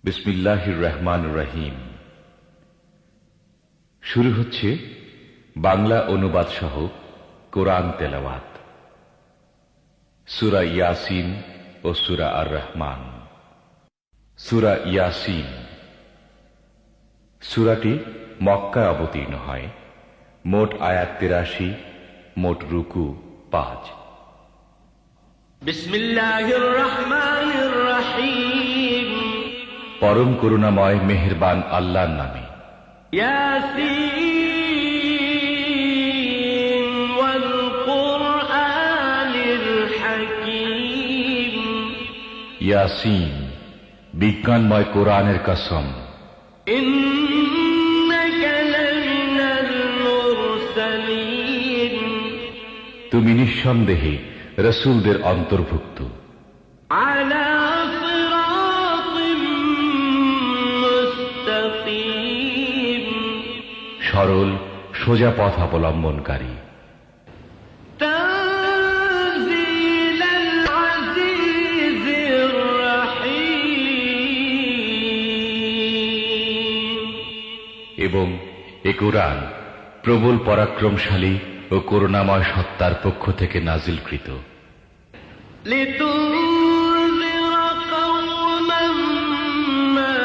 বিসমিল্লাহির রহমানির রহিম। শুরু হচ্ছে বাংলা অনুবাদ সহ কোরআন তেলাওয়াত। সূরা ইয়াসিন ও সূরা আর রহমান। সূরা ইয়াসিন সূরাটি মক্কায় অবতীর্ণ হয়। মোট আয়াত ৮৩, মোট রুকু ৫। বিসমিল্লাহির রহমানির রহিম। পরম করুণাময় মেহেরবান আল্লাহর নামে। ইয়াসিন ওয়াল কুরআনিল হাকীম। ইয়াসিন বিজ্ঞানময় কোরআনের কসম। ইন্নাকা লামিনাল মুরসালিন। তুমি নিঃসন্দেহে রাসূলদের অন্তর্ভুক্ত। আলা সিরাতিম মুস্তাকিম। সরল সোজা পথ অবলম্বনকারী। তানজিলাল আজিজির রাহিম। এবং এ কোরআন প্রবল পরাক্রমশালী ও করুণাময় সত্তার পক্ষ থেকে নাজিলকৃত। লিতুনজিরা কওমান মা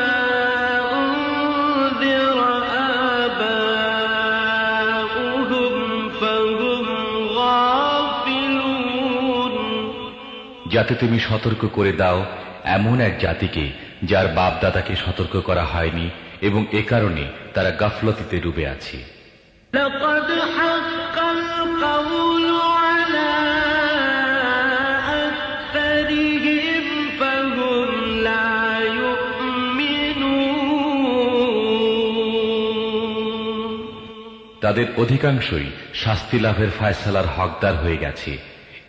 উনজিরা আবাউহুম ফাহুম গাফিলুন। যাতে তুমি সতর্ক করে দাও এমন এক জাতিকে যার বাপ দাদাকে সতর্ক করা হয়নি, এবং এ কারণে তারা গাফলতিতে ডুবে আছে। লাকাদ হাক্কাল কাওলু আলা আকসারিহিম ফাহুম লা ইউমিনুন। তাদের অধিকাংশই শাস্তি লাভের ফায়সালার হকদার হয়ে গেছে,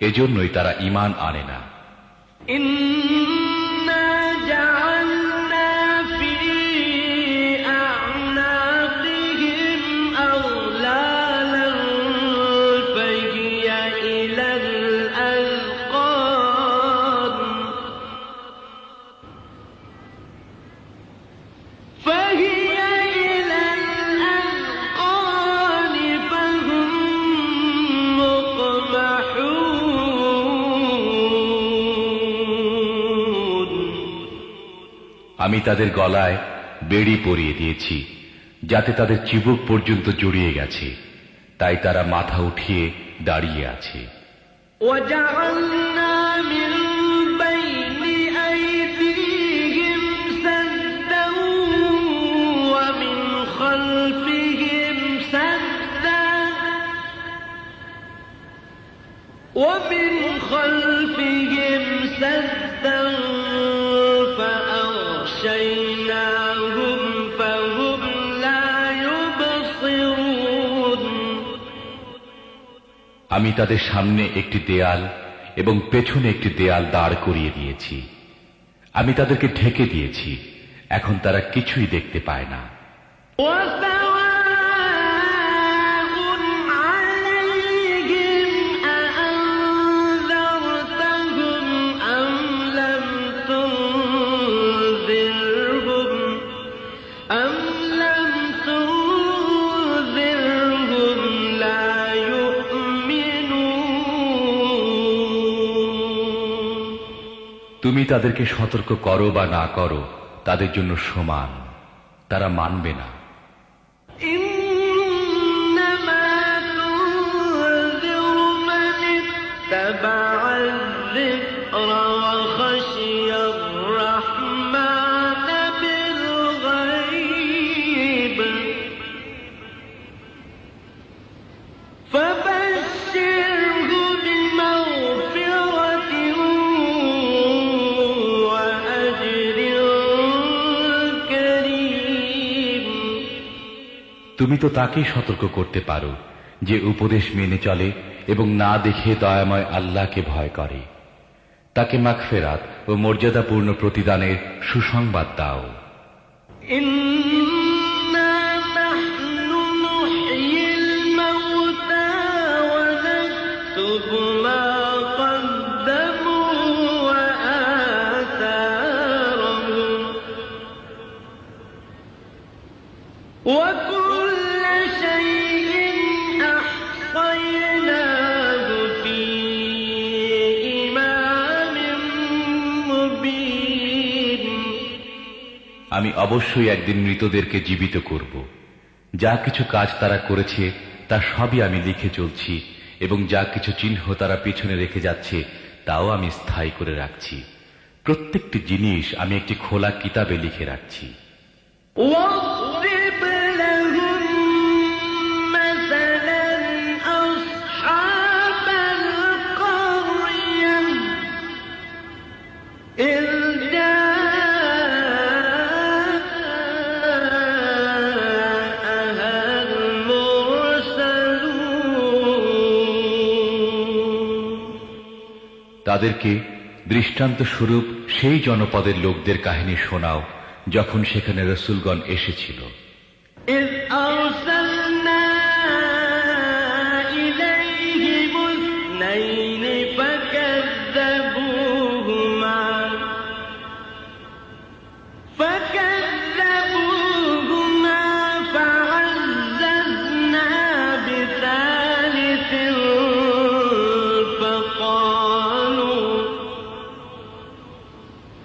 এজন্যই তারা ঈমান আনে না। ইন্না জাআলনা ফি আ'নাকিহিম আগলালান ফাহিয়া ইলাল আযকান ফাহিয়া ইলাল আযকান ফাহুম মুকমাহুন। আমি তাদের গলায় বেড়ি পরিয়ে দিয়েছি, যাতে তাদের চিবুক পর্যন্ত জড়িয়ে গেছে, তাই তারা মাথা উঠিয়ে দাঁড়িয়ে আছে। وجعلنا من بين أيديهم سدا ومن خلفهم سدا فأغشيناهم فهم لا يبصرون। আমি তাদের সামনে একটি দেয়াল এবং পেছনে একটি দেয়াল দাঁড় করিয়ে দিয়েছি। আমি তাদেরকে ঢেকে দিয়েছি, এখন তারা কিছুই দেখতে পায় না। وسواء عليهم أأنذرتهم أم لم تنذرهم لا يؤمنون। তুমি তাদেরকে সতর্ক করো বা না করো, তাদের জন্য সমান, তারা মানবে না। إنما تنذر من اتبع الذكر وخشي الرحمن بالغيب فبشره بمغفرة وأجر كريم। তুমি তো তাকেই সতর্ক করতে পারো যে উপদেশ মেনে চলে এবং না দেখে দয়াময় আল্লাহকে ভয় করে। তাকে মাগফিরাত ও মর্যাদাপূর্ণ প্রতিদানের সুসংবাদ দাও। إنا نحن نحيي الموتى ونكتب ما قدموا وآثارهم আমি অবশ্যই একদিন মৃতদেরকে জীবিত করব। যা কিছু কাজ তারা করেছে তা সবই আমি লিখে চলছি, এবং যা কিছু চিহ্ন তারা পিছনে রেখে যাচ্ছে তাও আমি স্থায়ী করে রাখছি। প্রত্যেকটি জিনিস আমি একটি খোলা কিতাবে লিখে রাখছি। واضرب لهم مثلا أصحاب القرية إذ جاءها المرسلون তাদেরকে দৃষ্টান্ত স্বরূপ সেই জনপদের লোকদের কাহিনী শোনাও যখন সেখানে রসূলগণ এসেছিল। إذ أرسلنا إليهم اثنين فكذبوهما فعززنا بثالث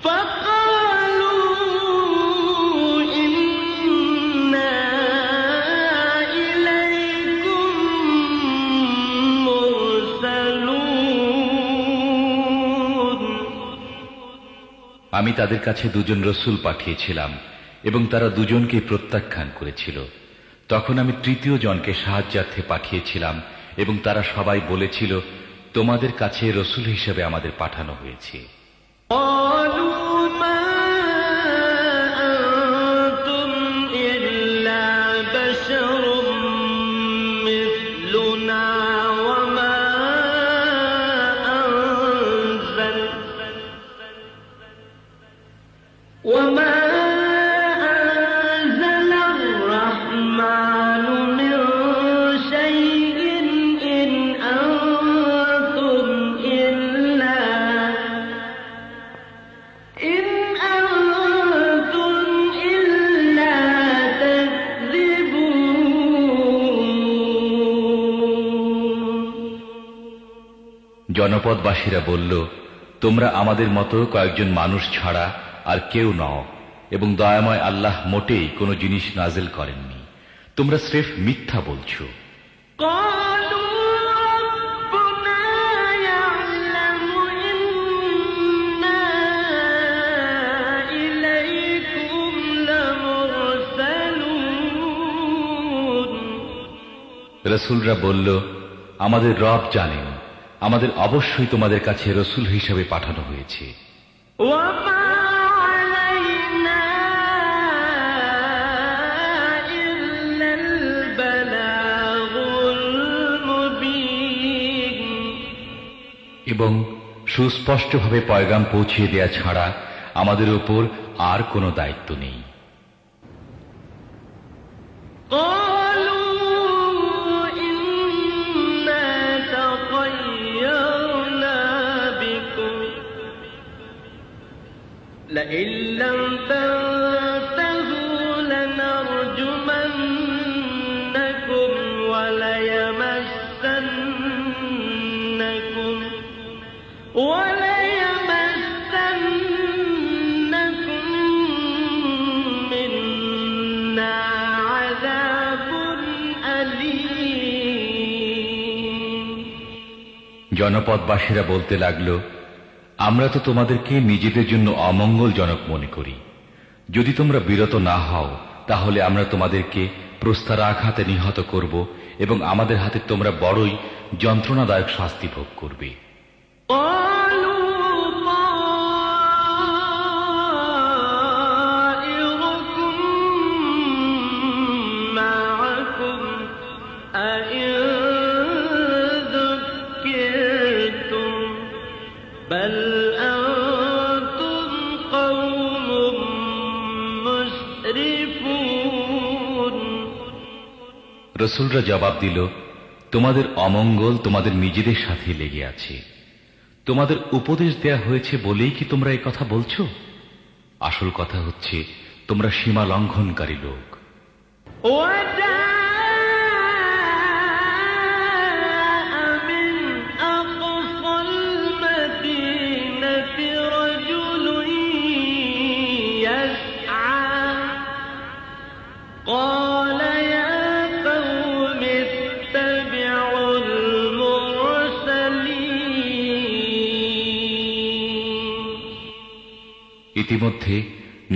فقالوا إنا إليكم مرسلون আমি তাদের কাছে দুজন রসূল পাঠিয়েছিলাম এবং তারা দুজনকে প্রত্যাখ্যান করেছিল। তখন আমি তৃতীয় জনকে সাহায্যার্থে পাঠিয়েছিলাম এবং তারা সবাই বলেছিল, তোমাদের কাছে রসূল হিসেবে আমাদের পাঠানো হয়েছে। قالوا ما أنتم إلا بشر مثلنا وما أنزل الرحمن من شيء إن أنتم إلا تكذبون জনপদবাসীরা বলল, তোমরা আমাদের মতো কয়েকজন মানুষ ছাড়া আর কেউ নও, এবং দয়াময় আল্লাহ মোটেই কোনো জিনিস নাজিল করেননি। তোমরা স্রেফ মিথ্যা বলছো। قالوا ربنا يعلم إنا إليكم لمرسلون রসূলরা বলল, আমাদের রব জানেন, আমাদের অবশ্যই তোমাদের কাছে রসূল হিসেবে পাঠানো হয়েছে। وما علينا إلا البلاغ المبين এবং সুস্পষ্টভাবে পয়গাম পৌঁছিয়ে দেয়া ছাড়া আমাদের উপর আর কোনো দায়িত্ব নেই। قالوا إنا تطيرنا بكم لئن لم تنتهوا لنرجمنكم وليمسنكم منا عذاب أليم জনপদবাসীরা বলতে লাগল, আমরা তো তোমাদেরকে নিজেদের জন্য অমঙ্গলজনক মনে করি। যদি তোমরা বিরত না হও তাহলে আমরা তোমাদেরকে প্রস্তরাঘাতে নিহত করব এবং আমাদের হাতে তোমরা বড়ই যন্ত্রণাদায়ক শাস্তি ভোগ করবে। قالوا طائركم معكم أئن ذكرتم بل أنتم قوم مسرفون রসূলরা জবাব দিল, তোমাদের অমঙ্গল তোমাদের নিজেদের সাথে লেগে আছে। তোমাদের উপদেশ দেয়া হয়েছে বলেই কি তোমরা এই কথা বলছো? আসল কথা হচ্ছে তোমরা সীমা লঙ্ঘনকারী লোক। وجاء من أقصى المدينة رجل يسعى ইতিমধ্যে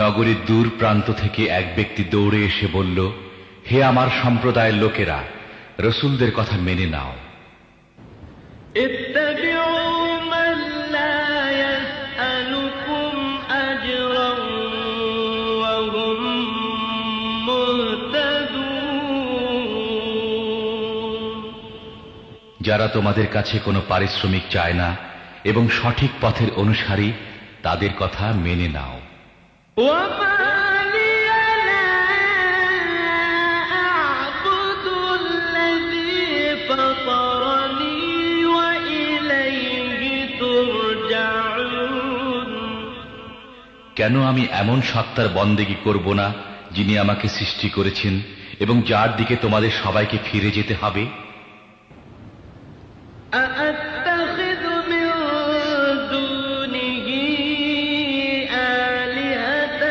নগরীর দূর প্রান্ত থেকে এক ব্যক্তি দৌড়ে এসে বলল, হে আমার সম্প্রদায়ের লোকেরা, রসূলদের কথা মেনে নাও। اتبعوا من لا يسألكم أجرا وهم مهتدون। যারা তোমাদের কাছে কোনো পারিশ্রমিক চায় না এবং সঠিক পথের অনুসারী, তাদের কথা মেনে নাও। وما لي لا أعبد الذي فطرني وإليه ترجعون। কেন আমি এমন সত্তার বন্দেগী করব না যিনি আমাকে সৃষ্টি করেছেন এবং যার দিকে তোমাদের সবাইকে ফিরে যেতে হবে? أأتخذ من دونه آلهة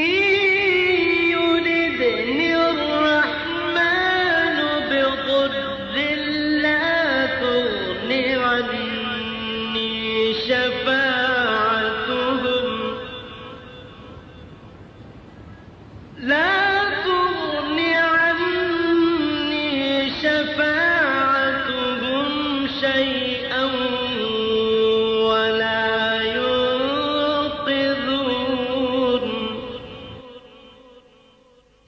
إن يردني الرحمن بضر لا تغن عني شفاعتهم شيئا ولا ينقذون।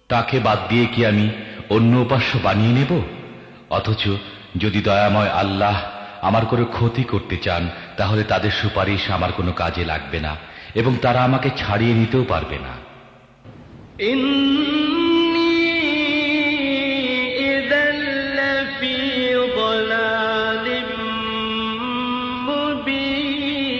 তাকে বাদ দিয়ে কি আমি অন্য উপাস্য বানিয়ে নেব? অথচ যদি দয়াময় আল্লাহ আমার কোনো ক্ষতি করতে চান, তাহলে তাদের সুপারিশ আমার কোনো কাজে লাগবে না এবং তারা আমাকে ছাড়িয়ে নিতেও পারবে না। إني إذا لفي ضلال مبين।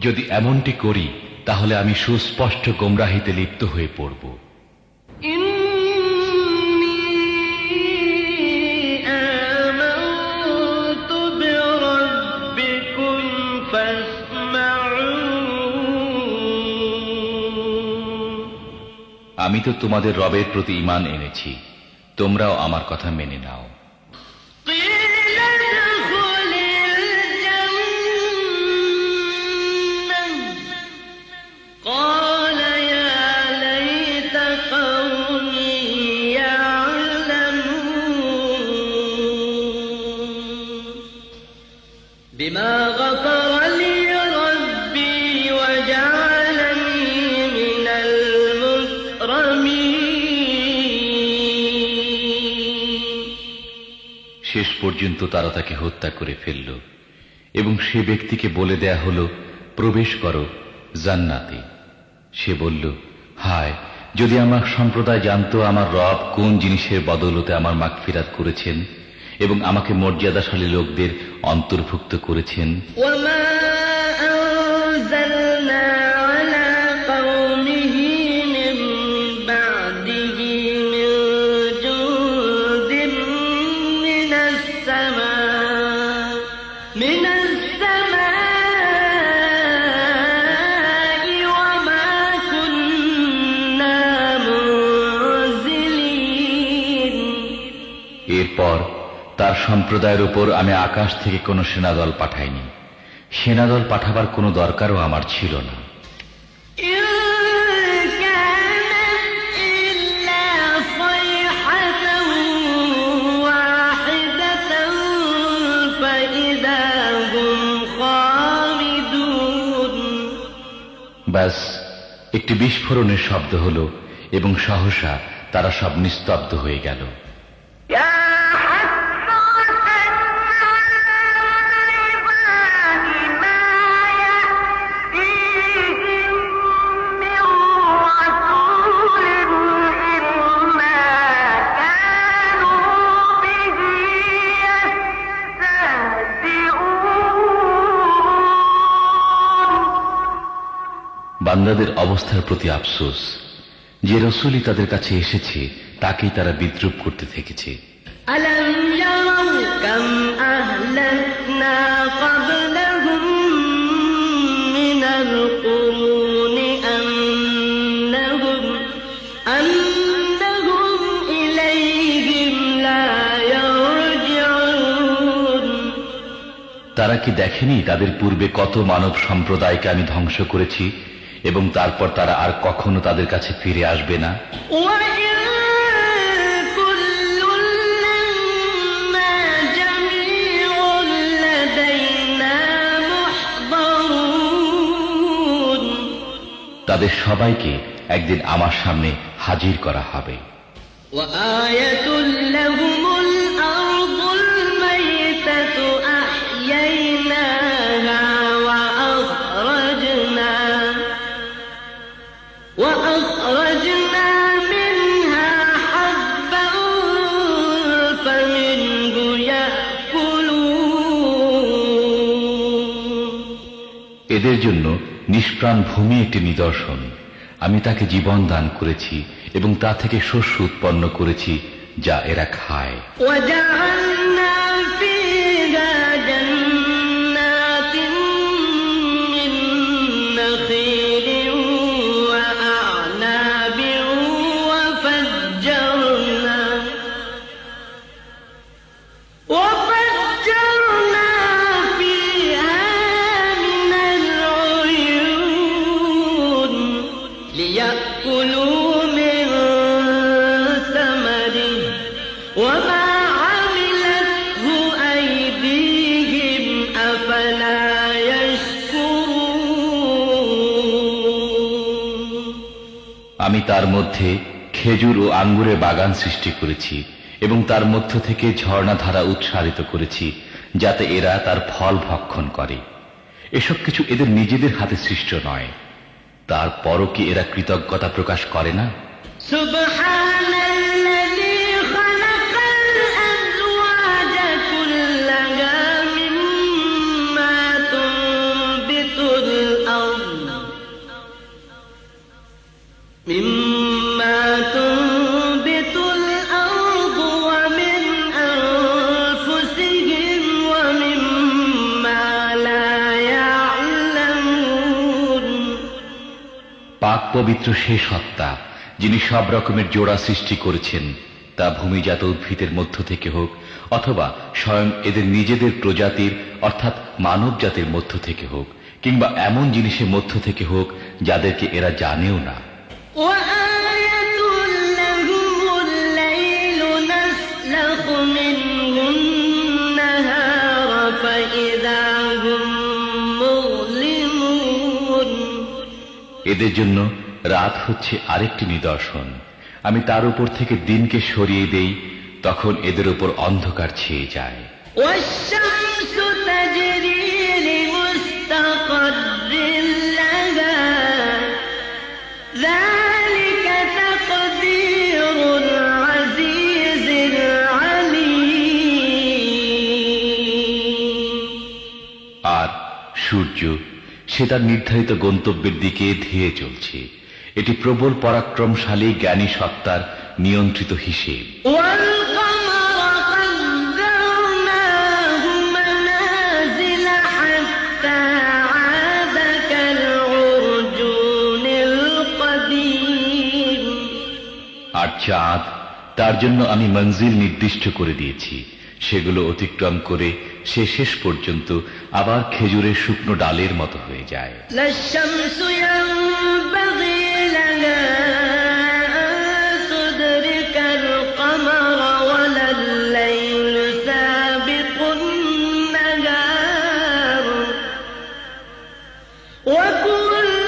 যদি এমনটি করি তাহলে আমি সুস্পষ্ট গোমরাহিতে লিপ্ত হয়ে পড়ব। آمنت بربكم فاسمعون। আমি তো তোমাদের রবের প্রতি ঈমান এনেছি, তোমরাও আমার কথা মেনে নাও। قيل ادخل الجنة قال يا ليت قومي يعلمون بما غفر لي ربي وجعلني من المكرمين। শেষ পর্যন্ত তারা তাকে হত্যা করে ফেলল এবং সে ব্যক্তিকে বলে দেয়া হলো, প্রবেশ করো জান্নাতে। সে বলল, হায়, যদি আমার সম্প্রদায় জানতো আমার রব কোন জিনিসের বদৌলতে আমার মাগফিরাত করেছেন এবং আমাকে মর্যাদাশালী লোকদের অন্তর্ভুক্ত করেছেন। وما أنزلنا على قومه من بعده من جند من السماء وما كنا منزلين। এরপর তার সম্প্রদায়ের উপর আমি আকাশ থেকে কোনো সেনাদল পাঠাইনি, সেনাদল পাঠাবার কোনো দরকারও আমার ছিল না। إن كانت إلا صيحة واحدة فإذا هم خامدون। ব্যাস একটি বিস্ফোরণের শব্দ হলো এবং সহসা তারা সব নিস্তব্ধ হয়ে গেল। يا حسرة على العباد ما يأتيهم من رسول إلا كانوا به يستهزئون। বান্দাদের অবস্থার প্রতি আফসোস, যে রসূলই তাদের কাছে এসেছে তাকেই তারা বিদ্রূপ করতে থেকেছে। ألم يروا كم أهلكنا قبلهم من القرون أنهم তারা কি দেখেনি তাদের পূর্বে কত মানব সম্প্রদায়কে আমি ধ্বংস করেছি এবং তারপর তারা আর কখনো তাদের কাছে ফিরে আসবে না? وإن كل لما جميع لدينا محضرون তাদের সবাইকে একদিন আমার সামনে হাজির করা হবে। وآية لهم الأرض الميتة أحييناها وأخرجنا منها حبا فمنه يأكلون এদের জন্য নিষ্প্রাণ ভূমি একটি নিদর্শন। আমি তাকে জীবন দান করেছি এবং তা থেকে শস্য উৎপন্ন করেছি যা এরা খায়। وجعلنا فيها جنات من نخيل وأعناب وفجرنا فيها من العيون ليأكلوا من ثمره وما عملته أيديهم أفلا يشكرون আমি তার মধ্যে খেজুর ও আঙ্গুরের বাগান সৃষ্টি করেছি এবং তার মধ্য থেকে ঝর্ণাধারা উৎসারিত করেছি যাতে এরা তার ফল ভক্ষণ করে। এসব কিছু এদের নিজেদের হাতে সৃষ্ট নয়, তারপরও কি এরা কৃতজ্ঞতা প্রকাশ করে না? সুবহানাল্লাযী খালাকাল আযওয়াজা কুল্লাহা মিম্মা তুনবিতুল আরদ ওয়া মিন আনফুসিহিম ওয়া মিম্মা লা ইয়া'লামুন। পাক পবিত্র সে সত্তা যিনি সব রকমের জোড়া সৃষ্টি করেছেন, তা ভূমিজাত উদ্ভিদের মধ্য থেকে হোক অথবা স্বয়ং এদের নিজেদের প্রজাতির অর্থাৎ মানব জাতির মধ্য থেকে হোক, কিংবা এমন জিনিসের মধ্য থেকে হোক যাদেরকে এরা জানেও না। وآية لهم الليل نسلخ منه النهار فإذا هم مظلمون এদের জন্য রাত হচ্ছে আরেকটি নিদর্শন। আমি তার উপর থেকে দিনকে সরিয়ে দেই, তখন এদের উপর অন্ধকার ছেয়ে যায়। والشمس تجري لمستقر لها ذلك تقدير العزيز العليم আর সূর্য সে তার নির্ধারিত গন্তব্যের দিকে ধেয়ে চলছে। এটি প্রবল পরাক্রমশালী জ্ঞানী সত্তার নিয়ন্ত্রিত হিসেব। والقمر قدرناه منازل حتى عاد كالعرجون القديم আর চাঁদ, তার জন্য আমি মঞ্জিল নির্দিষ্ট করে দিয়েছি। সেগুলো অতিক্রম করে সে শেষ পর্যন্ত আবার খেজুরের শুকনো ডালের মতো হয়ে যায়। لا الشمس ينبغي لها أن تدرك القمر ولا الليل سابق النهار وكل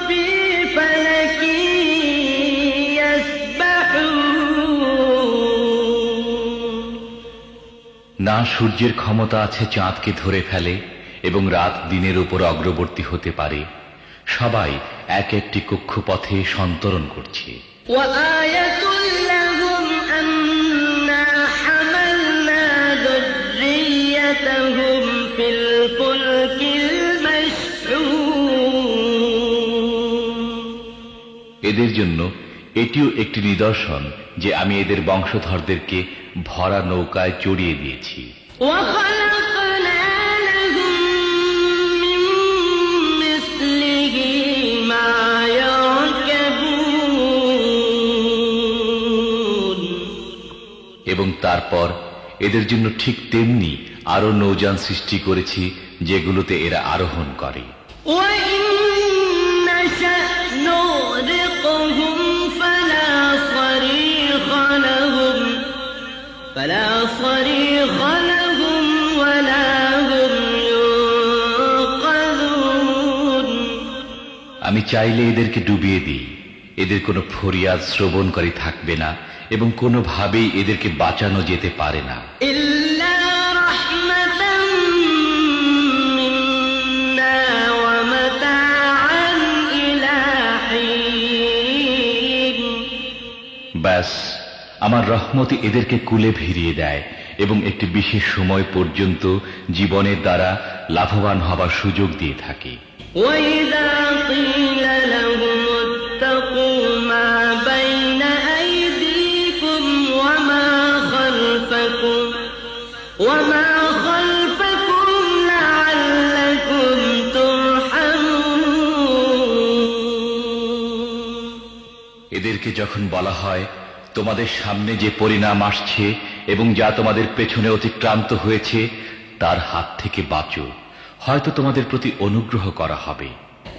في فلك يسبحون না সূর্যের ক্ষমতা আছে চাঁদকে ধরে ফেলে এবং রাত দিনের উপর অগ্রবর্তী হতে পারে। সবাই এক একটি কক্ষপথে সন্তরণ করছে। وآية لهم أنا حملنا ذريتهم في الفلك المشحون এদের জন্য এটিও একটি নিদর্শন যে আমি এদের বংশধরদেরকে ভরা নৌকায় চড়িয়ে দিয়েছি। وخلقنا لهم من مثله ما يركبون এবং তারপর এদের জন্য ঠিক তেমনি আরো নৌযান সৃষ্টি করেছি যেগুলোতে এরা আরোহণ করে। وإن نشأ نغرقهم فلا صريخ لهم ولا هم ينقذون। আমি চাইলে এদেরকে ডুবিয়ে দিই, এদের কোনো ফরিয়াদ শ্রবণকারী থাকবে না এবং কোনোভাবেই এদেরকে বাঁচানো যেতে পারে না। إلا رحمة منا ومتاعا إلى حين। ব্যাস আমার রহমতে এদেরকে কুলে ভিড়িয়ে দেয় এবং একটি বিশেষ সময় পর্যন্ত জীবনের দ্বারা লাভবান হবার সুযোগ দিয়ে থাকে। وإذا قيل لهم اتقوا ما بين أيديكم وما خلفكم لعلكم ترحمون। এদেরকে যখন বলা হয় তোমাদের সামনে যে পরিণাম আসছে এবং যা তোমাদের পেছনে অতিক্রান্ত হয়েছে তার হাত থেকে বাঁচো, হয়তো তোমাদের প্রতি অনুগ্রহ করা হবে।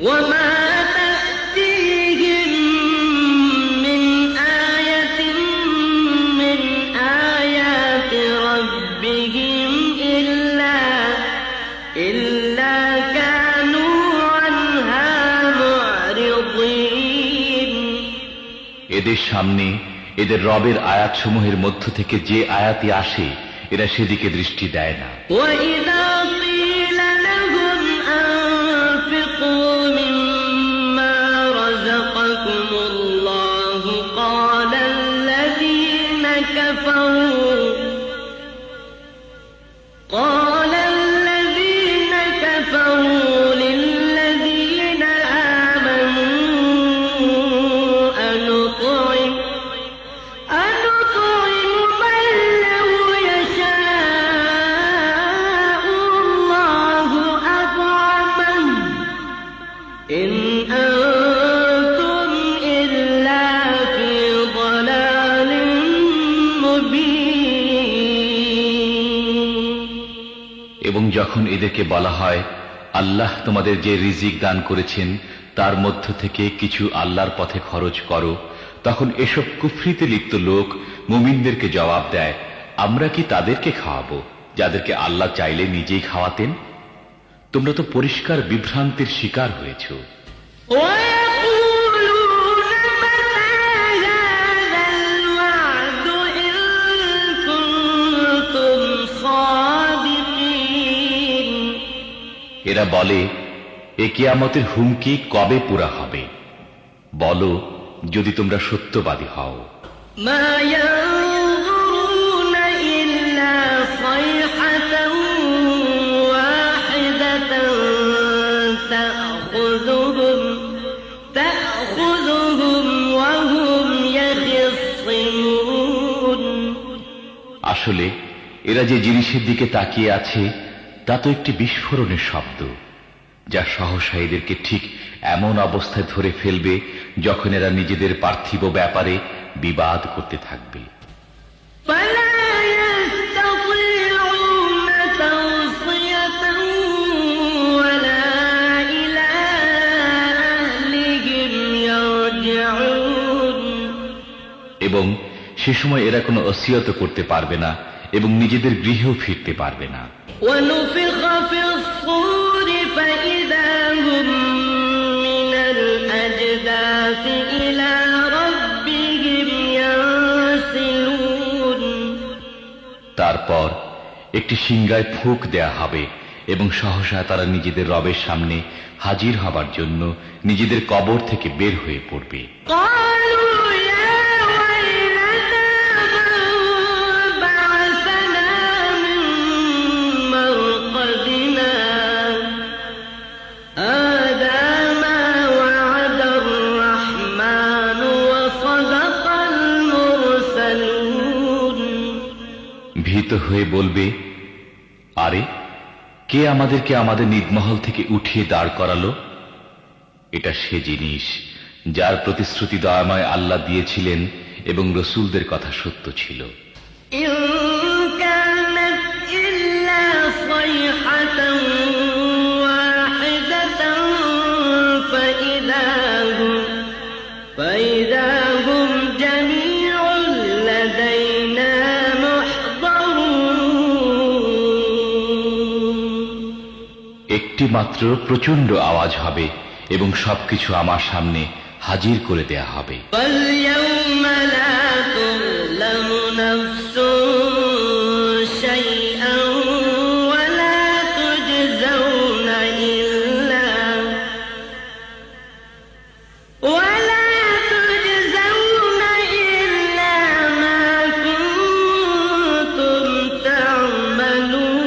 وما تأتيهم من آية من آيات ربهم إلا كانوا عنها معرضين। এদের সামনে এদের রবের আয়াতসমূহের মধ্য থেকে যে আয়াতই আসে এরা সেদিকে দৃষ্টি দেয় না। وإذا قيل لهم أنفقوا مما رزقكم الله قال الذين كفروا للذين آمنوا أنطعم من لو يشاء الله أطعمه إن أنتم إلا في ضلال مبين। এবং যখন এদেরকে বলা হয় আল্লাহ তোমাদের যে রিজিক দান করেছেন তার মধ্য থেকে কিছু আল্লাহর পথে খরচ করো, তখন এসব কুফরিতে লিপ্ত লোক মুমিনদেরকে জবাব দেয়, আমরা কি তাদেরকে খাওয়াবো যাদেরকে আল্লাহ চাইলে নিজেই খাওয়াতেন? তোমরা তো পরিষ্কার বিভ্রান্তির শিকার হয়েছ। ويقولون متى هذا الوعد إن كنتم صادقين। এরা বলে এ কিয়ামতের হুমকি কবে পুরা হবে? বলো যদি তোমরা সত্যবাদী হও। ما ينظرون إلا صيحة واحدة تأخذهم وهم يخصمون। আসলে এরা যে জিনিসের দিকে তাকিয়ে আছে তা তো একটি বিস্ফোরণের শব্দ, যা সহসা এদেরকে ঠিক এমন অবস্থায় ধরে ফেলবে যখন এরা নিজেদের পার্থিব ব্যাপারে বিবাদ করতে থাকবে। فلا يستطيعون توصية ولا إلى أهلهم يرجعون। এবং সে সময় এরা কোনো ওসিয়ত করতে পারবে না এবং নিজেদের গৃহেও ফিরতে পারবে না। ونفخ في الصور فإذا هم من الأجداث إلى ربهم ينسلون। তারপর একটি সিংগায় ফুঁক দেয়া হবে এবং সহসা তারা নিজেদের রবের সামনে হাজির হবার জন্য নিজেদের কবর থেকে বের হয়ে পড়বে। قالوا يا ويلنا من بعثنا من مرقدنا هذا ما وعد الرحمن وصدق المرسلون। ভীত হয়ে বলবে, আরে কে আমাদেরকে আমাদের নিদমহল থেকে উঠিয়ে দাঁড় করালো? এটা সে জিনিস যার প্রতিশ্রুতি দয়াময় আল্লাহ দিয়েছিলেন এবং রসূলদের কথা সত্য ছিল। إن كان صيحة واحدة فإذا هم جميع لدينا محضرون একটি মাত্র প্রচন্ড আওয়াজ হবে এবং সবকিছু আমার সামনে হাজির করে দেয়া হবে। فاليوم لا تظلم نفس شيئا ولا تجزون إلا ما كنتم تعملون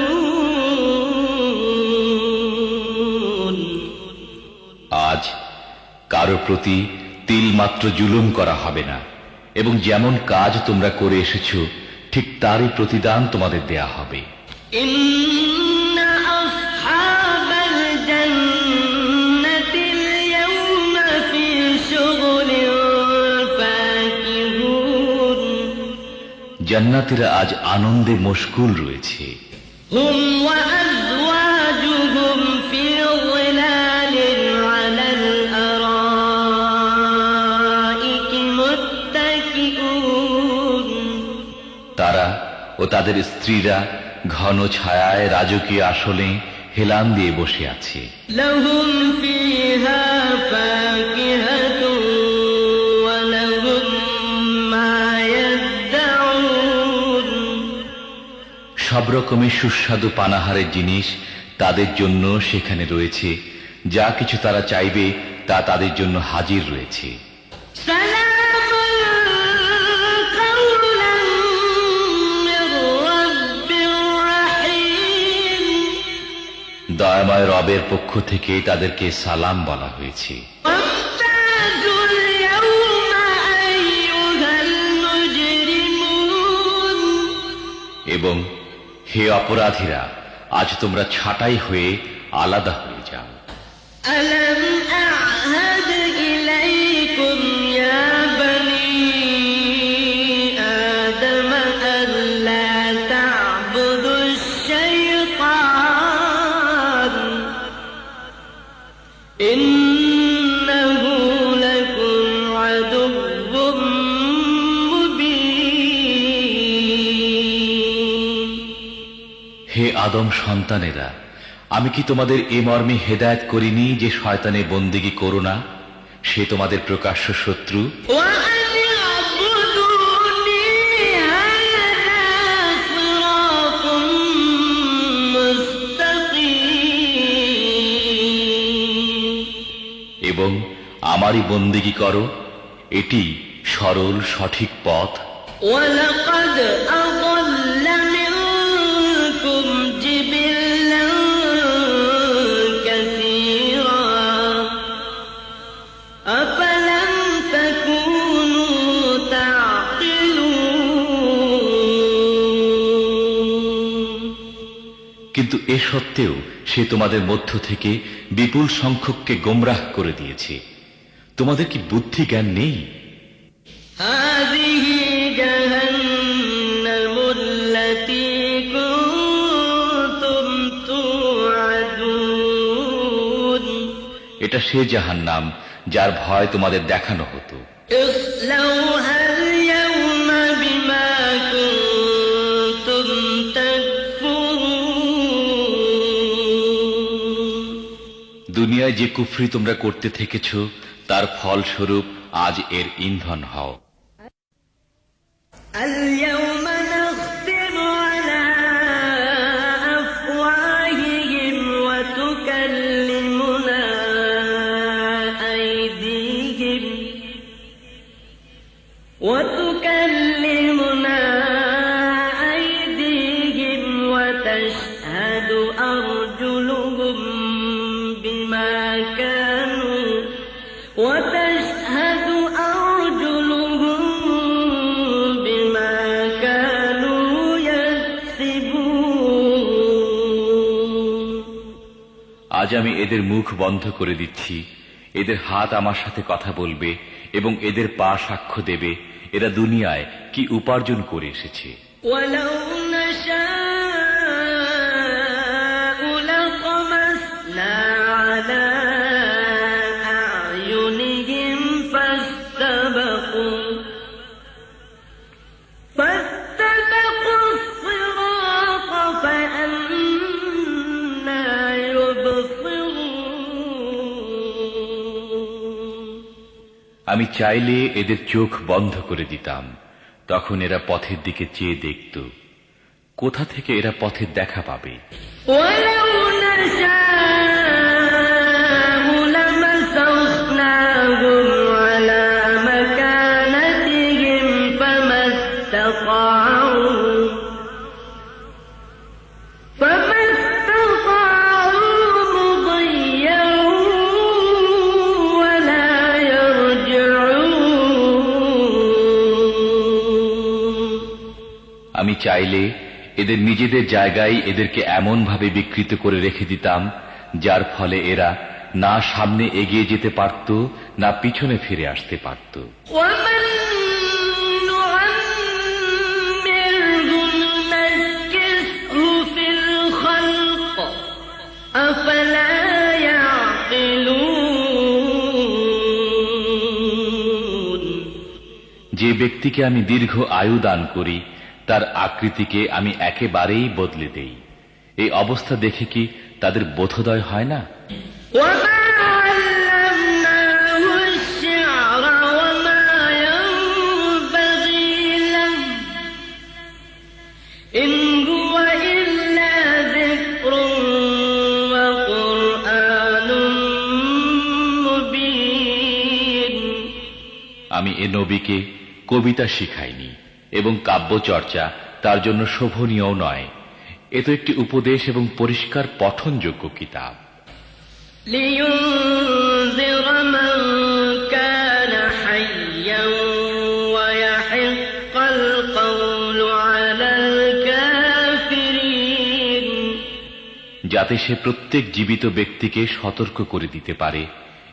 আজ কারো প্রতি তিল মাত্র জুলুম করা হবে না এবং যেমন কাজ তোমরা করে এসেছো ঠিক তারই প্রতিদান তোমাদের দেয়া হবে। إن أصحاب الجنة اليوم في شغل فاكهون জান্নাতীরা আজ আনন্দে মশগুল রয়েছে। هم وأزواجهم في ظلال على الأرائك متكئون তারা ও তাদের স্ত্রীরা ঘন ছায়ায় রাজকীয় আসনে হেলান দিয়ে বসে আছে। لهم فيها فاكهة ولهم ما يدعون সব রকমের সুস্বাদু পানাহারের জিনিস তাদের জন্য সেখানে রয়েছে। যা কিছু তারা চাইবে তা তাদের জন্য হাজির রয়েছে। سلام قولا من رب رحيم দয়াময় রবের পক্ষ থেকে তাদেরকে সালাম বলা হয়েছে। وامتازوا اليوم أيها المجرمون এবং হে অপরাধীরা, আজ তোমরা ছাঁটাই হয়ে আলাদা হয়ে যাও। ألم أعهد إليكم يا بني آدم ألا تعبدوا الشيطان إنه لكم عدو مبين হে আদম সন্তানেরা, আমি কি তোমাদের এ মর্মে হেদায়েত করিনি যে শয়তানের বন্দেগী করো না? সে তোমাদের প্রকাশ্য শত্রু। وأن اعبدوني هذا صراط مستقيم এবং আমারই বন্দেগী করো, এটি সরল সঠিক পথ। ولقد أضل منكم جبلا كثيرا أفلم تكونوا تعقلون কিন্তু এ সত্ত্বেও সে তোমাদের মধ্য থেকে বিপুল সংখ্যককে গোমরাহ করে দিয়েছে। তোমাদের কি বুদ্ধি জ্ঞান নেই? هذه جهنم التي كنتم توعدون এটা সে জাহান্নাম যার ভয় তোমাদের দেখানো হতো। اصلوها اليوم بما كنتم تكفرون দুনিয়ায় যে কুফরি তোমরা করতে থেকেছ তার ফলস্বরূপ আজ এর ইন্ধন হও। اليوم نختم على أفواههم وتكلمنا أيديهم وتشهد أرجلهم بما كانوا يكسبون আজ আমি এদের মুখ বন্ধ করে দিচ্ছি, এদের হাত আমার সাথে কথা বলবে এবং এদের পা সাক্ষ্য দেবে এরা দুনিয়ায় কি উপার্জন করে এসেছে। ولو نشاء على أعينهم فاستبقوا الصراط فأنى يبصرون আমি চাইলে এদের চোখ বন্ধ করে দিতাম, তখন এরা পথের দিকে চেয়ে দেখত। কোথা থেকে এরা পথের দেখা পাবে? ولو نشاء لمسخناهم على مكانتهم فما استطاعوا مضيا ولا يرجعون আমি চাইলে এদের নিজেদের জায়গায় এদেরকে এমন ভাবে বিকৃত করে রেখে দিতাম, যার ফলে এরা না সামনে এগিয়ে যেতে পারত, না পিছনে ফিরে আসতে পারত। ومن نعمره ننكسه في الخلق أفلا يعقلون যে ব্যক্তিকে আমি দীর্ঘ আয়ু দান করি, তার আকৃতিকে আমি একেবারেই বদলে দেই। এই অবস্থা দেখে কি তাদের বোধোদয় হয় না? وما علمناه الشعر وما ينبغي له إن هو إلا ذكر وقرآن مبين আমি এ নবীকে কবিতা শিখাইনি এবং কাব্যচর্চা তার জন্য শোভনীয় নয়। এ তো একটি উপদেশ এবং পরিষ্কার পঠনযোগ্য কিতাব। لينذر من كان حيا ويحق القول على الكافرين যাতে সে প্রত্যেক জীবিত ব্যক্তিকে সতর্ক করে দিতে পারে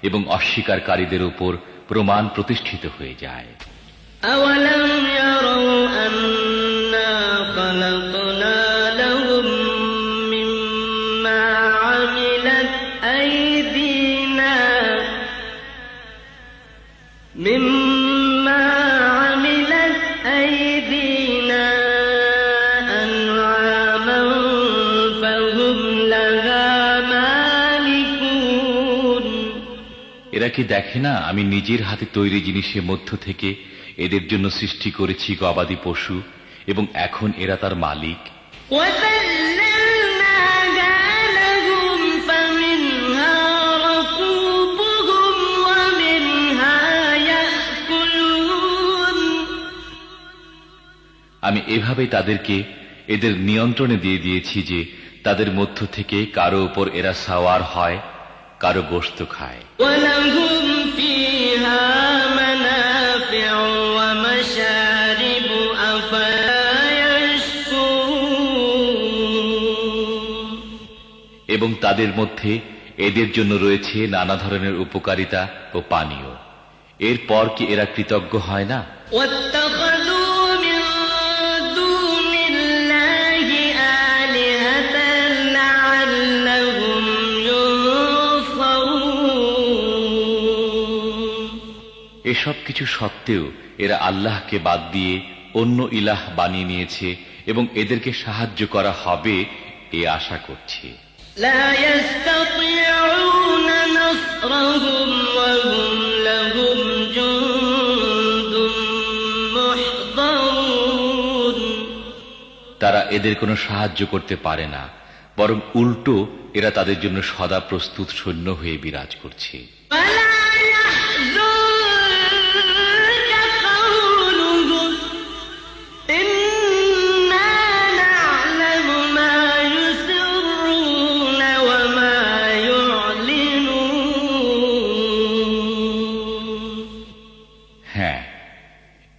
এবং অস্বীকারীদের উপর প্রমাণ প্রতিষ্ঠিত হয়ে যায়। أولم يروا أنا خلقنا لهم مما عملت أيدينا أنعاما فهم لها مالكون এরা কি দেখে না আমি নিজের হাতে তৈরি জিনিসের মধ্য থেকে এদের জন্য সৃষ্টি করেছি গবাদি পশু, এবং এখন এরা তার মালিক। আমি এভাবে তাদেরকে এদের নিয়ন্ত্রণে দিয়ে দিয়েছি যে তাদের মধ্য থেকে কারো উপর এরা সাওয়ার হয়, কারো গোশত খায়। এবং তাদের মধ্যে এদের জন্য রয়েছে নানা ধরনের উপকারিতা ও পানীয়। এরপর কি এরা কৃতজ্ঞ হয় না? এসব কিছু সত্ত্বেও এরা আল্লাহকে বাদ দিয়ে অন্য ইলাহ বানিয়ে নিয়েছে এবং এদেরকে সাহায্য করা হবে এ আশা করছে। لا يستطيعون نصرهم وهم لهم جند محضرون তারা এদের কোনো সাহায্য করতে পারে না, বরং উল্টো এরা তাদের জন্য সদা প্রস্তুত সৈন্য হয়ে বিরাজ করছে।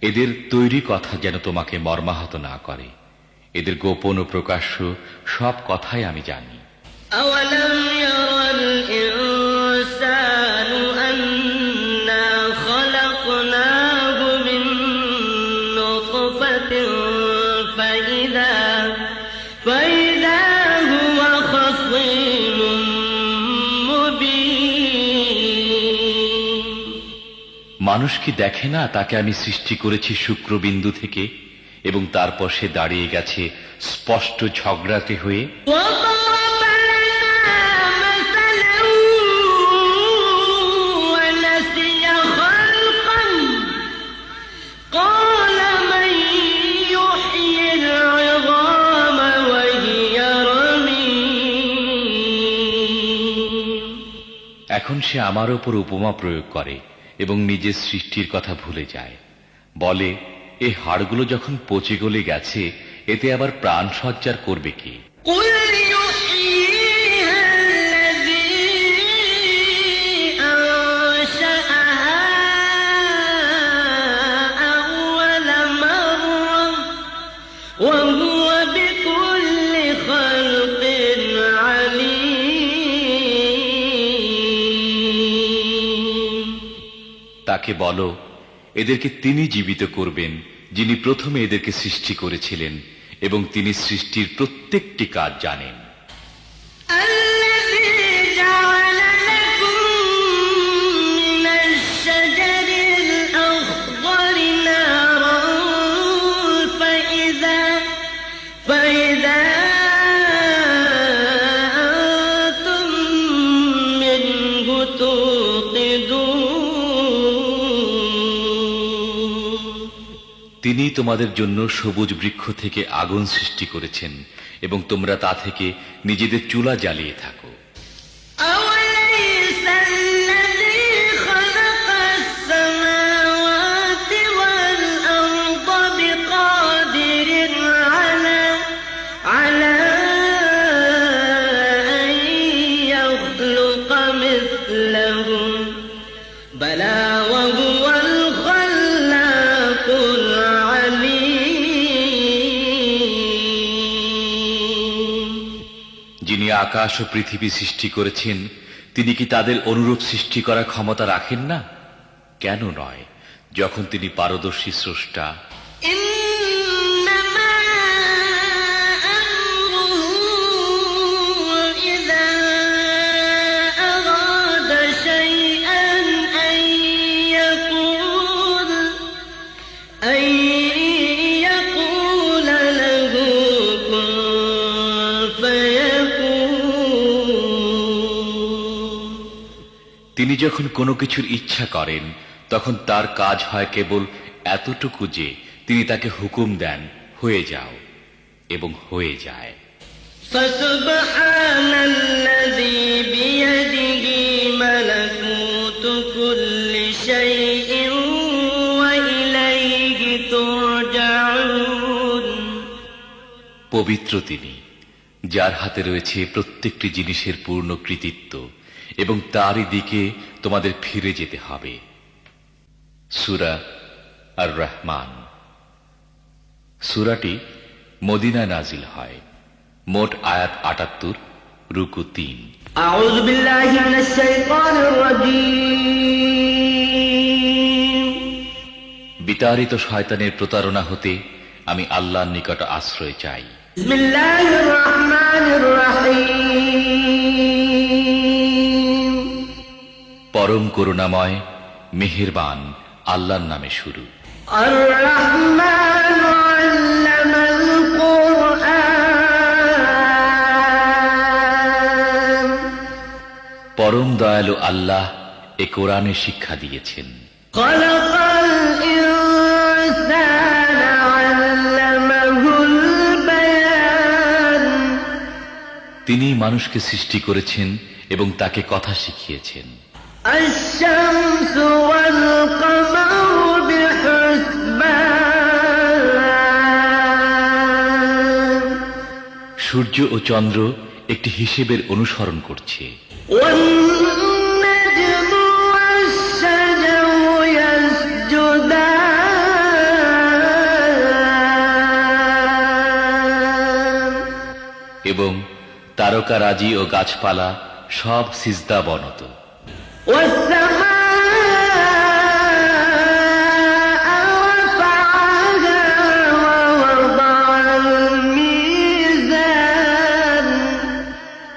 এদের তৈরি কথা যেন তোমাকে মর্মাহত না করে। এদের গোপন ও প্রকাশ্য সব কথাই আমি জানি। أولم ير الإنسان أنا خلقناه من نطفة فإذا هو خصيم مبين মানুষ কি দেখে না তাকে আমি সৃষ্টি করেছি শুক্রবিন্দু থেকে এবং তারপর সে দাঁড়িয়ে গেছে স্পষ্ট ঝগড়াতে হয়ে। এখন সে আমার ওপর উপমা প্রয়োগ করে এবং নিজের সৃষ্টির কথা ভুলে যায়। বলে, এই হাড়গুলো যখন পচে গলে গেছে, এতে আবার প্রাণ সঞ্চার করবে কি? তাকে বলো, এদেরকে তিনি জীবিত করবেন যিনি প্রথমে এদেরকে সৃষ্টি করেছিলেন এবং তিনি সৃষ্টির প্রত্যেকটি কাজ জানেন। তিনি তোমাদের জন্য সবুজ বৃক্ষ থেকে আগুন সৃষ্টি করেছেন এবং তোমরা তা থেকে নিজেদের চুলা জ্বালিয়ে থাকো। যিনি আকাশ ও পৃথিবী সৃষ্টি করেছেন, তিনি কি তাদের অনুরূপ সৃষ্টি করার ক্ষমতা রাখেন না? কেন নয়, যখন তিনি পারদর্শী স্রষ্টা। তিনি যখন কোনো কিছুর ইচ্ছা করেন, তখন তার কাজ হয় কেবল এতটুকু যে তিনি তাকে হুকুম দেন, হয়ে যাও, এবং হয়ে যায়। ফাসুবহানাল্লাযী বিয়াদিহি মালাকুতু কুল্লি শাইইন ওয়া ইলাইহি তুরজাউন। পবিত্র তিনি, যার হাতে রয়েছে প্রত্যেকটি জিনিসের পূর্ণ কৃতিত্ব এবং তারই দিকে তোমাদের ফিরে যেতে হবে। সূরা আর রহমান। সূরাটি মদিনায় নাজিল হয়। মোট আয়াত ৭৮, রুকু ৩। আউযু বিল্লাহি মিনাশ শাইতানির রাজীম। বিতাড়িত শয়তানের প্রতারণা হতে আমি আল্লাহর নিকট আশ্রয় চাই। বিসমিল্লাহির রহমানির রহিম। পরম করুণাময় মেহেরবান আল্লাহর নামে শুরু। আর রহমান আল্লামাল কুরআন। পরম দয়ালু আল্লাহ এ কোরআনে শিক্ষা দিয়েছেন। খালাকাল ইনসানা আল্লামাহুল বায়ান। তিনি মানুষকে সৃষ্টি করেছেন এবং তাকে কথা শিখিয়েছেন। আশ-শামসু ওয়াল কামারু বিহুসবান। সূর্য ও চন্দ্র একটি হিসেবের অনুসরণ করছে। ওয়ান নাজমু ওয়াশ-শাজারু ইয়াসজুদান। এবং তারকারাজি ও গাছপালা সব সিজদা বনত।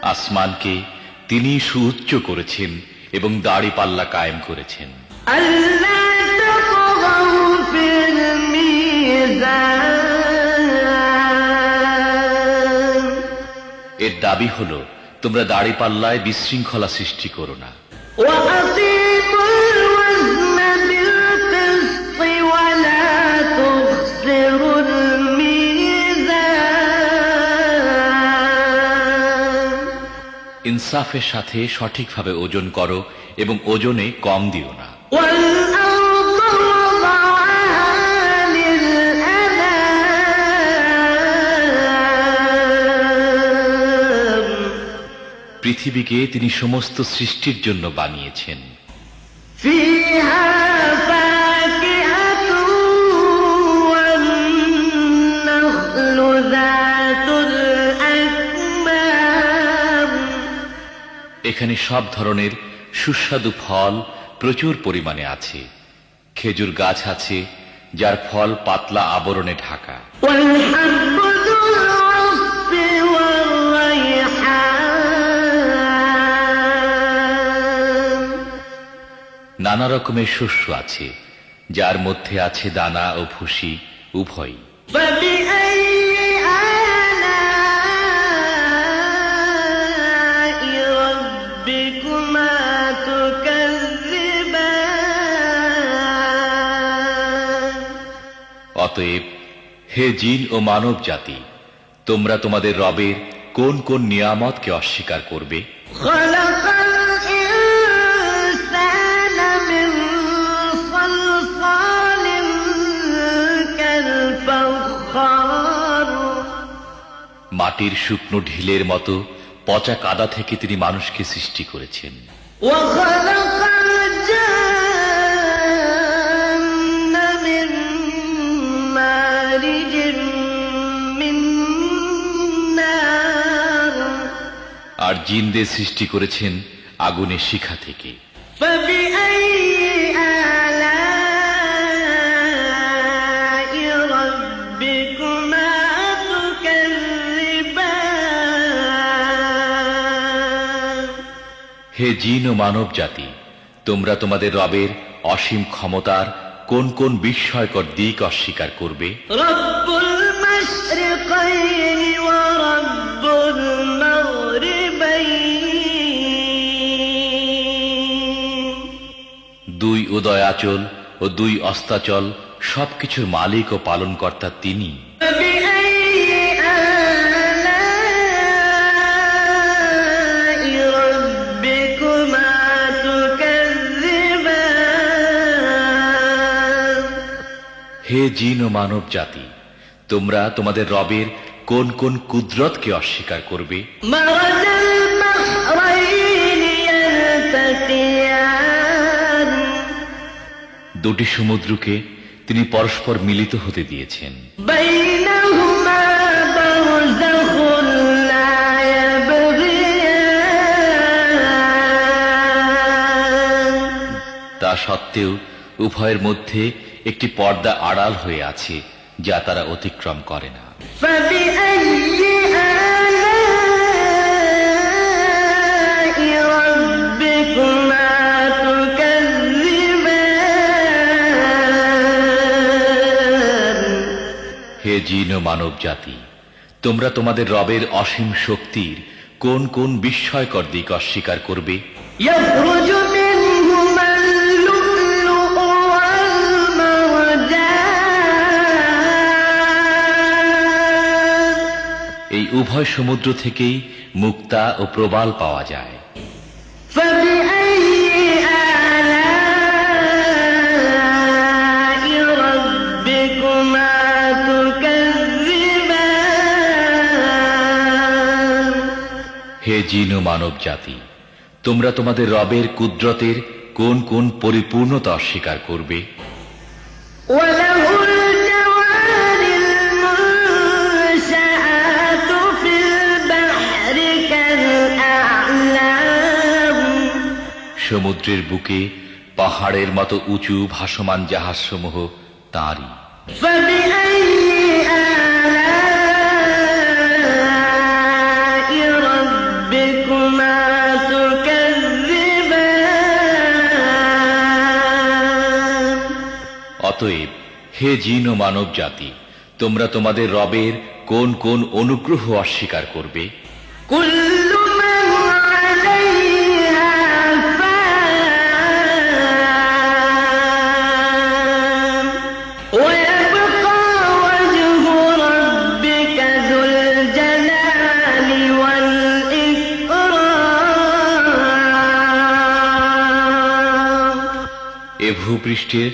আসমানকে তিনি সুউচ্চ করেছেন এবং দাড়ি পাল্লা কায়েম করেছেন। আল্লাহ দাবি হল, তোমরা দাড়িপাল্লায় বিশৃঙ্খলা সৃষ্টি করো না। وأقيموا الوزن بالقسط ولا تخسروا الميزان ইনসাফের সাথে সঠিকভাবে ওজন করো এবং ওজনে কম দিও না। والأرض وضعها للأنام পৃথিবীকে তিনি সমস্ত সৃষ্টির জন্য বানিয়েছেন। فيها فاكهة والنخل ذات الأكمام এখানে সব ধরনের সুস্বাদু ফল প্রচুর পরিমাণে আছে। খেজুর গাছ আছে যার ফল পাতলা আবরণে ঢাকা। والحب ذو العصف والريحان নানা রকমের শস্য আছে যার মধ্যে আছে দানা ও ভুসি উভয়ই। فبأي آلاء ربكما تكذبان অতএব হে জিন ও মানব জাতি, তোমরা তোমাদের রবের কোন কোন নিয়ামতকে অস্বীকার করবে? خلق الإنسان من صلصال كالفخار মাটির শুকনো ঢিলের মতো পচা কাদা থেকে তিনি মানুষকে সৃষ্টি করেছেন। وخلق الجن من مارج من نار আর জিনদের সৃষ্টি করেছেন আগুনের শিখা থেকে। فبأي آلاء ربكما تكذبان হে জিন ও মানব জাতি, তোমরা তোমাদের রবের অসীম ক্ষমতার কোন কোন বিস্ময়কর দিক অস্বীকার করবে? رب المشرقين ورب المغربين দুই উদয়াচল ও দুই অস্তাচল সবকিছুর মালিক ও পালনকর্তা তিনি। فبأي آلاء ربكما تكذبان হে জিন ও মানব জাতি, তোমরা তোমাদের রবের কোন কোন কুদরতকে অস্বীকার করবে? مرج البحرين يلتقيان দুটি সমুদ্রকে তিনি পরস্পর মিলিত হতে দিয়েছেন। بينهما برزخ لا يبغيان তা সত্ত্বেও উভয়ের মধ্যে একটি পর্দা আড়াল হয়ে আছে যা তারা অতিক্রম করে না। فبأي آلاء ربكما تكذبان হে জিন ও মানব জাতি, তোমরা তোমাদের রবের অসীম শক্তির কোন কোন বিস্ময়কর দিক অস্বীকার করবে? يخرج منهما اللؤلؤ والمرجان এই উভয় সমুদ্র থেকেই মুক্তা ও প্রবাল পাওয়া যায়। فبأي آلاء ربكما تكذبان হে জিন ও মানব জাতি, তোমরা তোমাদের রবের কুদরতের কোন কোন পরিপূর্ণতা অস্বীকার করবে? وله الجوار المنشآت في البحر كالأعلام সমুদ্রের বুকে পাহাড়ের মতো উঁচু ভাসমান জাহাজসমূহ তাঁরই। فبأي آلاء ربكما تكذبان অতএব হে জিন ও মানব জাতি, তোমরা তোমাদের রবের কোন কোন অনুগ্রহ অস্বীকার করবে? كل من عليها فان ويبقى وجه ربك ذو الجلال والإكرام এ ভূপৃষ্ঠের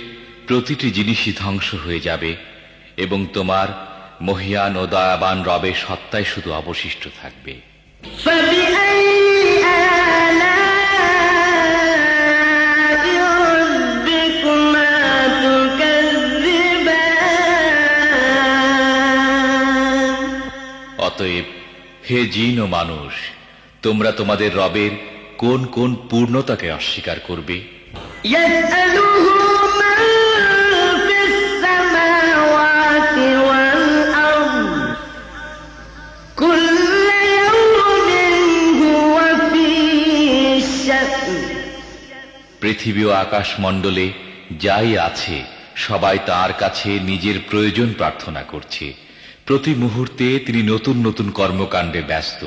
প্রতিটি জিনিসই ধ্বংস হয়ে যাবে এবং তোমার মহিয়ান ও দয়াবান রবের সত্তাই শুধু অবশিষ্ট থাকবে। فبأي آلاء ربكما تكذبان অতএব হে জিন ও মানুষ, তোমরা তোমাদের রবের কোন কোন পূর্ণতাকে অস্বীকার করবে? يسأله من في السماوات والأرض كل يوم هو في شأن পৃথিবী ও আকাশমণ্ডলে যাই আছে সবাই তার কাছে নিজের প্রয়োজন প্রার্থনা করছে। প্রতি মুহূর্তে তিনি নতুন নতুন কর্মকাণ্ডে ব্যস্ত।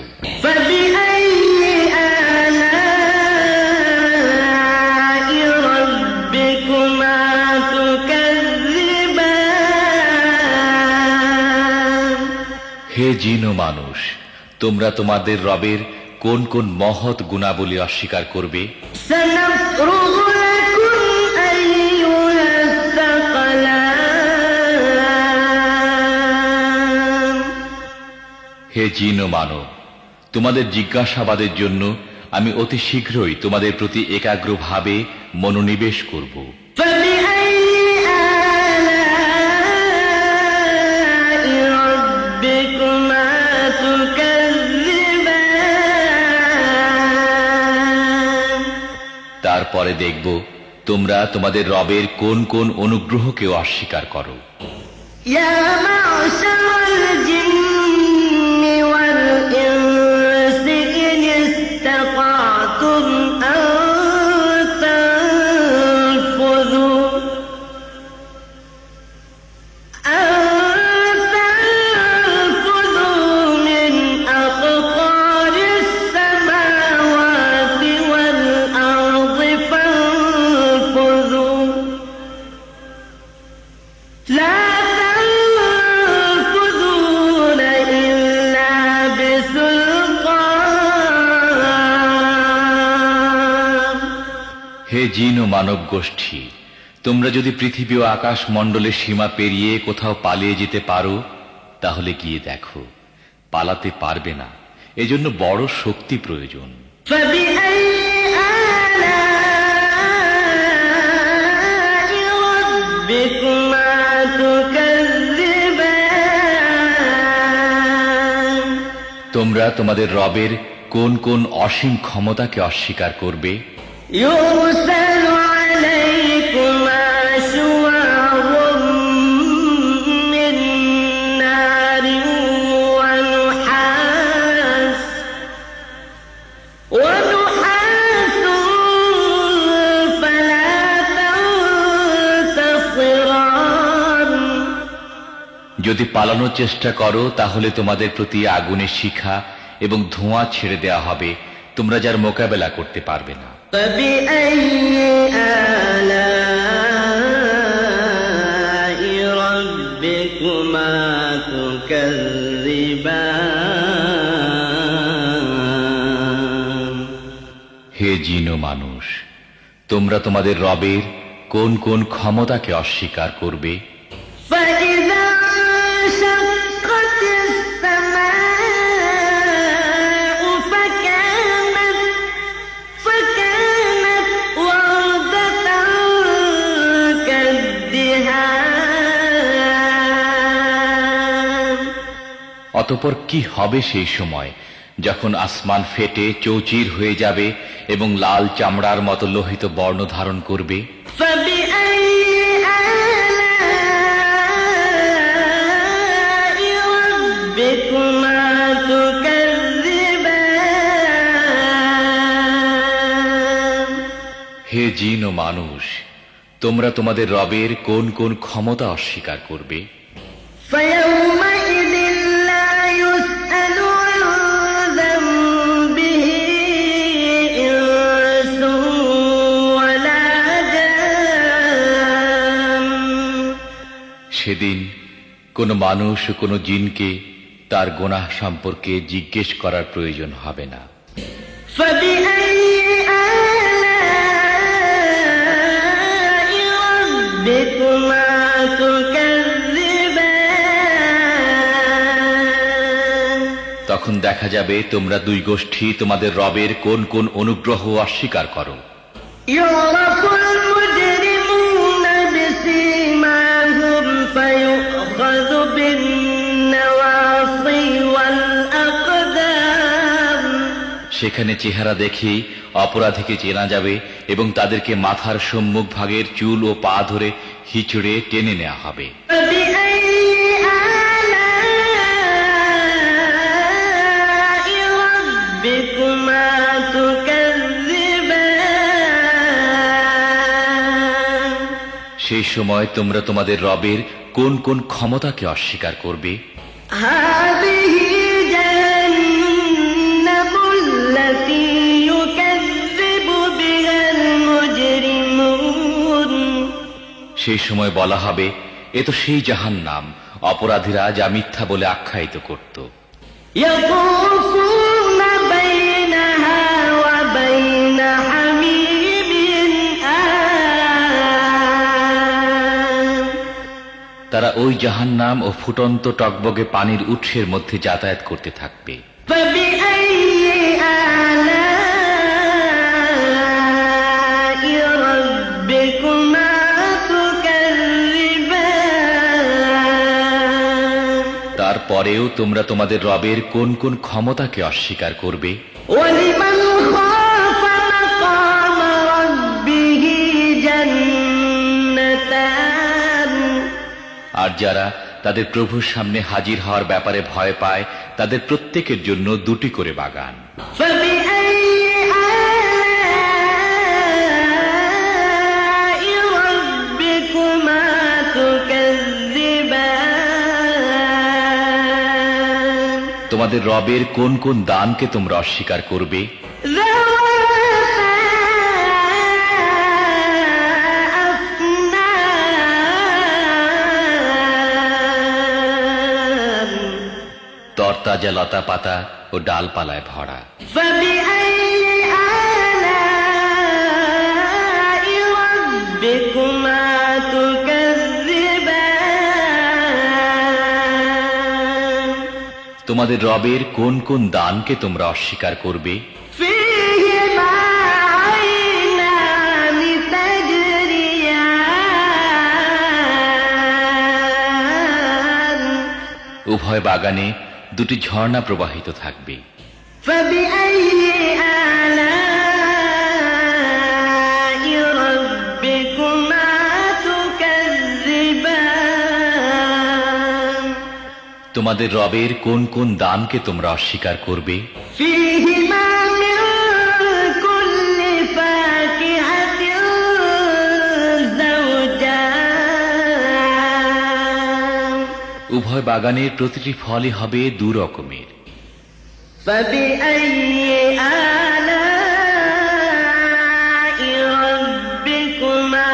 فبأي آلاء ربكما تكذبان হে জিন ও মানুষ, তোমরা তোমাদের রবের কোন কোন মহৎ গুণাবলী অস্বীকার করবে? سنفرغ لكم أيها الثقلان হে জিন ও মানব, তোমাদের জিজ্ঞাসাবাদের জন্য আমি অতি শীঘ্রই তোমাদের প্রতি একাগ্রভাবে মনোনিবেশ করব। فبأي آلاء ربكما تكذبان তারপরে দেখব তোমরা তোমাদের রবের কোন কোন অনুগ্রহকেও অস্বীকার করো। يا معشر الجن والإنس إن استطعتم أن تنفذوا من أقطار السماوات والأرض فانفذوا لا تنفذون إلا بسلطان হে জিন ও মানব গোষ্ঠী, তোমরা যদি পৃথিবী ও আকাশ মণ্ডলের সীমা পেরিয়ে কোথাও পালিয়ে যেতে পারো তাহলে গিয়ে দেখো, পালাতে পারবে না। এজন্য বড় শক্তি প্রয়োজন। فبأي آلاء ربكما تكذبان তোমরা তোমাদের রবের কোন কোন অসীম ক্ষমতাকে অস্বীকার করবে? يرسل عليكما شواظ من نار ونحاس فلا تنتصران যদি পালানোর চেষ্টা করো তাহলে তোমাদের প্রতি আগুনের শিখা এবং ধোঁয়া ছেড়ে দেয়া হবে, তোমরা যার মোকাবেলা করতে পারবে না। فبأي آلاء ربكما تكذبان হে জিন ও মানুষ, তোমরা তোমাদের রবের কোন কোন ক্ষমতাকে অস্বীকার করবে? فإذا انشقت السماء فكانت وردة كالدهان অতঃপর কি হবে সেই সময় যখন আসমান ফেটে চৌচির হয়ে যাবে এবং লাল চামড়ার মতো লোহিত বর্ণ ধারণ করবে? فبأي آلاء ربكما تكذبان হে জিন ও মানুষ, তোমরা তোমাদের রবের কোন কোন ক্ষমতা অস্বীকার করবে? فيومئذ لا يسأل عن ذنبه সেদিন কোনো মানুষ ও কোনো জিনকে তার গুনাহ সম্পর্কে জিজ্ঞেস করার প্রয়োজন হবে না। فبأي آلاء ربكما تكذبان তখন দেখা যাবে তোমরা দুই গোষ্ঠী তোমাদের রবের কোন কোন অনুগ্রহ অস্বীকার করো। يعرف المجرمون بسيماهم فيؤخذ بالنواصي والأقدام সেখানে চেহারা দেখে অপরাধীকে চেনা যাবে এবং তাদেরকে মাথার সম্মুখ ভাগের চুল ও পা ধরে হিচড়ে টেনে নেওয়া হবে। فبأي آلاء ربكما تكذبان সেই সময় তোমরা তোমাদের রবের কোন কোন ক্ষমতাকে অস্বীকার করবে? هذه جهنم التي يكذب بها المجرمون সেই সময় বলা হবে, এ তো সেই জাহান্নাম অপরাধীরা যা মিথ্যা বলে আখ্যায়িত করত। يطوفون بينها وبين حميم آن তারা ওই জাহান্নাম ও ফুটন্ত টকবগে পানির উৎসের মধ্যে যাতায়াত করতে থাকবে। فبأي آلاء ربكما تكذبان তারপরেও তোমরা তোমাদের রবের কোন কোন ক্ষমতাকে অস্বীকার করবে? ولمن خاف مقام ربه جنتان আর যারা তাদের প্রভুর সামনে হাজির হওয়ার ব্যাপারে ভয় পায় তাদের প্রত্যেকের জন্য দুটি করে বাগান। فبأي آلاء ربكما تكذبان তোমাদের রবের কোন কোন দানকে তোমরা অস্বীকার করবে? ذواتا أفنان তরতাজা লতা পাতা ও ডালপালায় ভরা। فبأي آلاء ربكما تكذبان তোমাদের রবের কোন কোন দানকে তোমরা অস্বীকার করবে? فيهما عينان تجريان উভয় বাগানে দুটি ঝর্ণা প্রবাহিত থাকবে। فبأي آلاء ربكما تكذبان তোমাদের রবের কোন কোন দানকে তোমরা অস্বীকার করবে? فيهما من كل فاكهة زوجان উভয় বাগানের প্রতিটি ফলই হবে দু রকমের। فبأي آلاء ربكما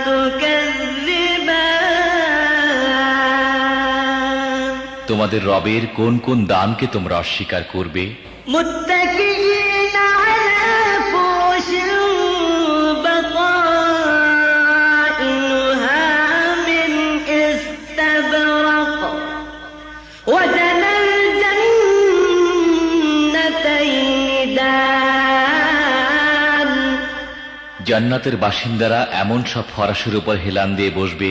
تكذبان তোমাদের রবের কোন কোন দানকে তোমরা অস্বীকার করবে? متكئين على فرش بطائنها من استبرق وجنى الجنتين دان জান্নাতের বাসিন্দারা এমন সব ফরাসের উপর হেলান দিয়ে বসবে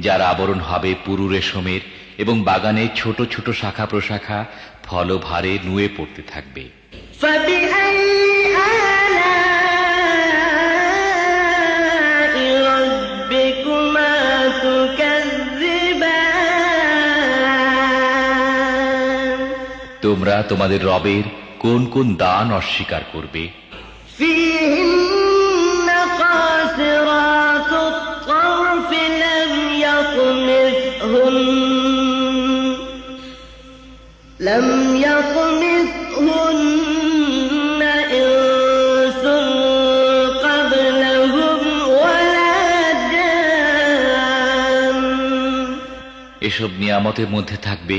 যার আবরণ হবে পুরু রেশমের এবং বাগানে ছোট ছোট শাখা প্রশাখা ফল ভারে নুয়ে পড়তে থাকবে। فبأي آلاء ربكما تكذبان তোমরা তোমাদের রবের কোন কোন দান অস্বীকার করবে? فيهن قاصرات الطرف لم يطمثهن إنس قبلهم ولا جان এসব নিয়ামতের মধ্যে থাকবে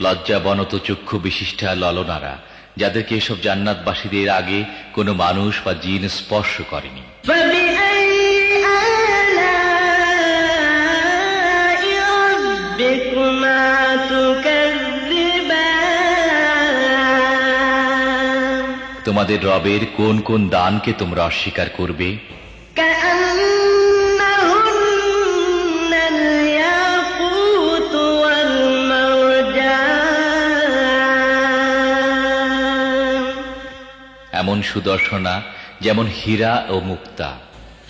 লজ্জাবনত চক্ষু বিশিষ্টা ললনারা, যাদেরকে এসব জান্নাতবাসীদের আগে কোনো মানুষ বা জিন স্পর্শ করেনি। فبأي آلاء ربكما تكذبان তোমাদের রবের কোন কোন দানকে তোমরা অস্বীকার করবে? كأنهن الياقوت والمرجان এমন সুদর্শনা যেমন হীরা ও মুক্তা।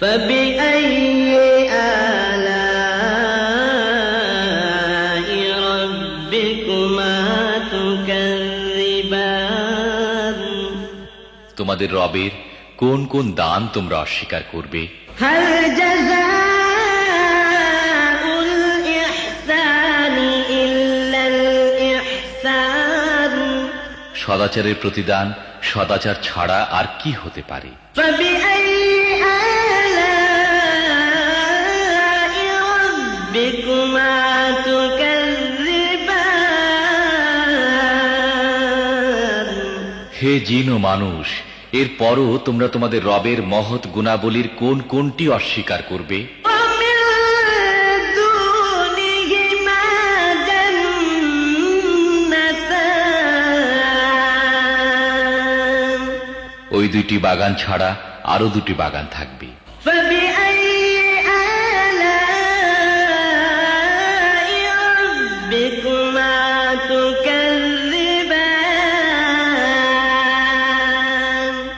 فبأي آلاء ربكما تكذبان তোমাদের রবের কোন কোন দান তোমরা অস্বীকার করবে? هل جزاء الإحسان إلا الإحسان সদাচারের প্রতিদান সদাচার ছাড়া আর কি হতে পারে? فبأي آلاء ربكما تكذبان হে জিন ও মানুষ, এরপরও তোমরা তোমাদের রবের মহৎ গুণাবলীর কোন কোনটি অস্বীকার করবে? ومن دونهما جنتان ওই দুইটি বাগান ছাড়া আরো দুটি বাগান থাকবে। فبأي آلاء ربكما تكذبان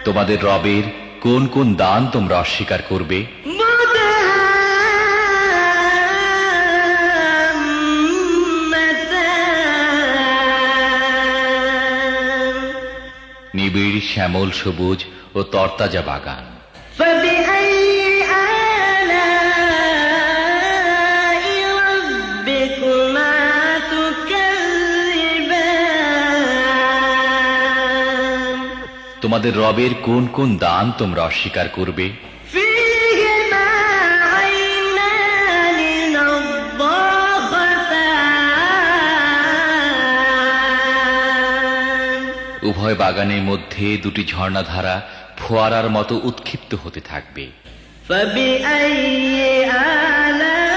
তোমাদের রবের কোন কোন দান তোমরা অস্বীকার করবে? مدهامتان নিবিড় শ্যামল সবুজ ও তরতাজা বাগান। فبأي آلاء ربكما تكذبان তোমাদের রবের কোন কোন দান তোমরা অস্বীকার করবে? فيهما عينان نضاختان উভয় বাগানের মধ্যে দুটি ঝর্ণাধারা ফোয়ারার মতো উৎক্ষিপ্ত হতে থাকবে। فبأي آلاء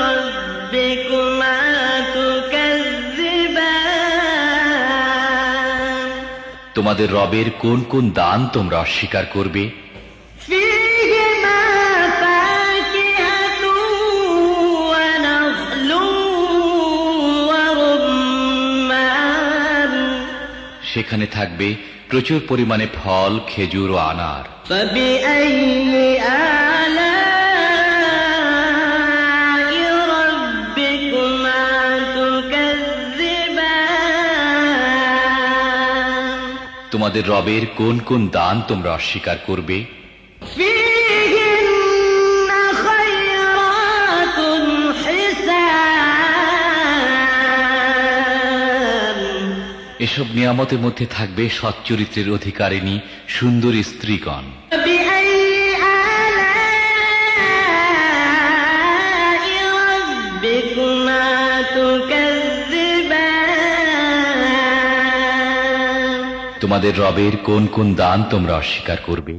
ربكما تكذبان তোমাদের রবের কোন কোন দান তোমরা অস্বীকার করবে? فيهما فاكهة ونخل ورمان সেখানে থাকবে প্রচুর পরিমাণে ফল, খেজুর ও আনার। فبأي آلاء ربكما تكذبان তোমাদের রবের কোন কোন দান তোমরা অস্বীকার করবে? فيهن خيرات حسان এসব নিয়ামতের মধ্যে থাকবে সচ্চরিত্রের অধিকারিণী সুন্দরী স্ত্রীগণ। فبأي آلاء ربكما تكذبان তোমাদের রবের কোন কোন দান তোমরা অস্বীকার করবে?